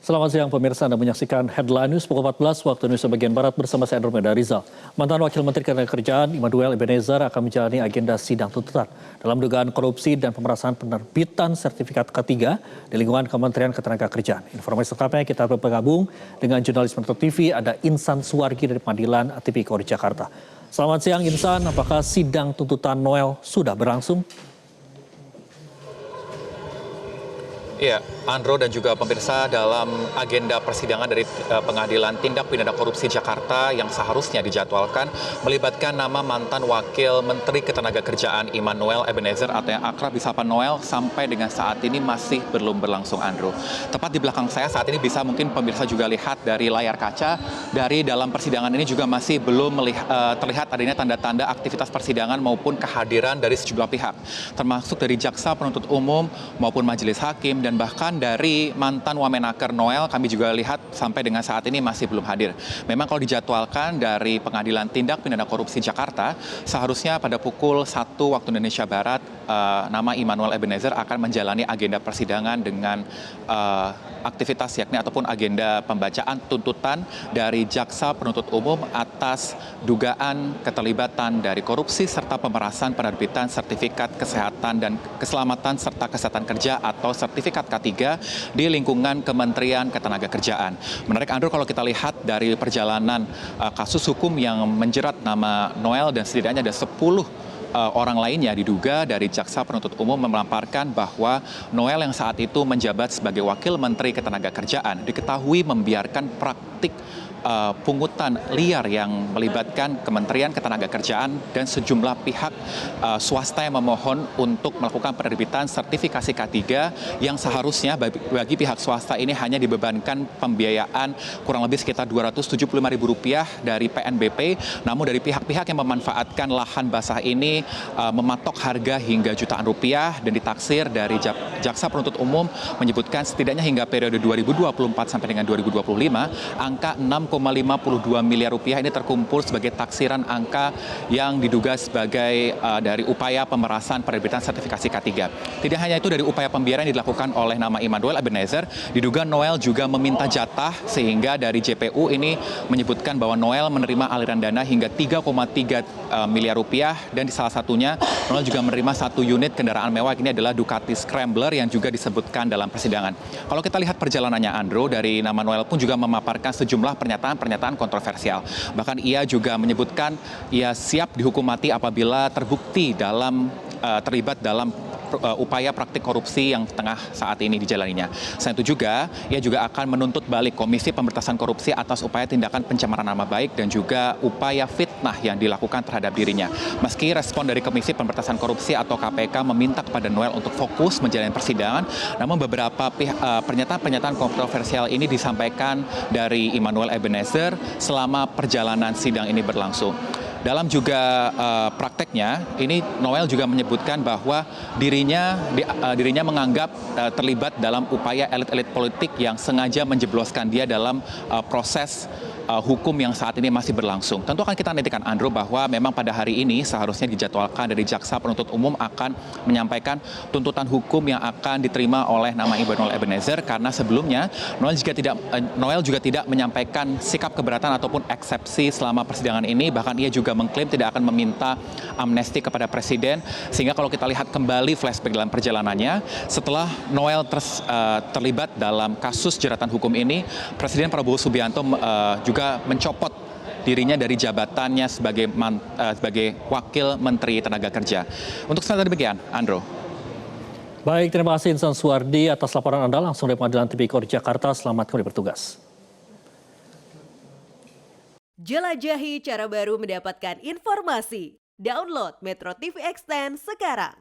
Selamat siang pemirsa, Anda menyaksikan Headline News pukul 14 waktu Indonesia bagian Barat bersama saya Andromeda Rizal. Mantan Wakil Menteri Ketenagakerjaan Immanuel Ebenezer akan menjalani agenda sidang tuntutan dalam dugaan korupsi dan pemerasan penerbitan sertifikat K3 di lingkungan Kementerian Ketenagakerjaan. Informasi selengkapnya kita bergabung dengan jurnalis Metro TV, ada Insan Suwargi dari Pengadilan Tipikor Jakarta. Selamat siang Insan, apakah sidang tuntutan Noel sudah berlangsung? Iya, Andro dan juga pemirsa, dalam agenda persidangan dari Pengadilan Tindak Pidana Korupsi Jakarta yang seharusnya dijadwalkan melibatkan nama mantan Wakil Menteri Ketenagakerjaan Immanuel Ebenezer atau yang akrab disapa Noel sampai dengan saat ini masih belum berlangsung, Andro. Tepat di belakang saya saat ini bisa mungkin pemirsa juga lihat dari layar kaca, dari dalam persidangan ini juga masih belum terlihat adanya tanda-tanda aktivitas persidangan maupun kehadiran dari sejumlah pihak, termasuk dari jaksa penuntut umum maupun majelis hakim dan bahkan dari mantan Wamenaker Noel kami juga lihat sampai dengan saat ini masih belum hadir. Memang kalau dijadwalkan dari Pengadilan Tindak Pidana Korupsi Jakarta, seharusnya pada pukul 1 waktu Indonesia Barat, nama Immanuel Ebenezer akan menjalani agenda persidangan dengan aktivitas yakni ataupun agenda pembacaan tuntutan dari jaksa penuntut umum atas dugaan keterlibatan dari korupsi serta pemerasan penerbitan sertifikat kesehatan dan keselamatan serta kesehatan kerja atau sertifikat K3 di lingkungan Kementerian Ketenagakerjaan. Menarik, Andrew, kalau kita lihat dari perjalanan kasus hukum yang menjerat nama Noel dan setidaknya ada 10 orang lainnya diduga dari jaksa penuntut umum memaparkan bahwa Noel yang saat itu menjabat sebagai Wakil Menteri Ketenagakerjaan diketahui membiarkan praktik pungutan liar yang melibatkan Kementerian Ketenagakerjaan dan sejumlah pihak swasta yang memohon untuk melakukan penerbitan sertifikasi K3 yang seharusnya bagi pihak swasta ini hanya dibebankan pembiayaan kurang lebih sekitar Rp275.000 dari PNBP, namun dari pihak-pihak yang memanfaatkan lahan basah ini mematok harga hingga jutaan rupiah dan ditaksir dari jaksa penuntut umum menyebutkan setidaknya hingga periode 2024 sampai dengan 2025 angka 6,52 miliar rupiah ini terkumpul sebagai taksiran angka yang diduga sebagai dari upaya pemerasan penerbitan sertifikasi K3. Tidak hanya itu, dari upaya pembiaran yang dilakukan oleh nama Immanuel Ebenezer, diduga Noel juga meminta jatah sehingga dari JPU ini menyebutkan bahwa Noel menerima aliran dana hingga 3,3 miliar rupiah dan di salah satunya Noel juga menerima 1 unit kendaraan mewah, ini adalah Ducati Scrambler yang juga disebutkan dalam persidangan. Kalau kita lihat perjalanannya, Andro, dari nama Noel pun juga memaparkan sejumlah pernyataan kontroversial. Bahkan ia juga menyebutkan ia siap dihukum mati apabila terbukti terlibat dalam upaya praktik korupsi yang tengah saat ini dijalaninya. Selain itu juga, ia juga akan menuntut balik Komisi Pemberantasan Korupsi atas upaya tindakan pencemaran nama baik dan juga upaya fitnah yang dilakukan terhadap dirinya. Meski respon dari Komisi Pemberantasan Korupsi atau KPK meminta kepada Noel untuk fokus menjalani persidangan, namun beberapa pernyataan-pernyataan kontroversial ini disampaikan dari Immanuel Ebenezer selama perjalanan sidang ini berlangsung. Dalam juga prakteknya, ini Noel juga menyebutkan bahwa dirinya menganggap terlibat dalam upaya elit-elit politik yang sengaja menjebloskan dia dalam proses hukum yang saat ini masih berlangsung. Tentu akan kita nantikan, Andro, bahwa memang pada hari ini seharusnya dijadwalkan dari jaksa penuntut umum akan menyampaikan tuntutan hukum yang akan diterima oleh nama Immanuel Ebenezer karena sebelumnya Noel juga tidak menyampaikan sikap keberatan ataupun eksepsi selama persidangan ini. Bahkan ia juga mengklaim tidak akan meminta amnesti kepada Presiden, sehingga kalau kita lihat kembali flashback dalam perjalanannya, setelah Noel terlibat dalam kasus jeratan hukum ini, Presiden Prabowo Subianto juga mencopot dirinya dari jabatannya sebagai Wakil Menteri Tenaga Kerja. Untuk sementara demikian, Andro. Baik, terima kasih Insan Suwardi atas laporan Anda langsung dari Pengadilan Tipikor Jakarta. Selamat kembali bertugas. Jelajahi cara baru mendapatkan informasi. Download Metro TV Extend sekarang.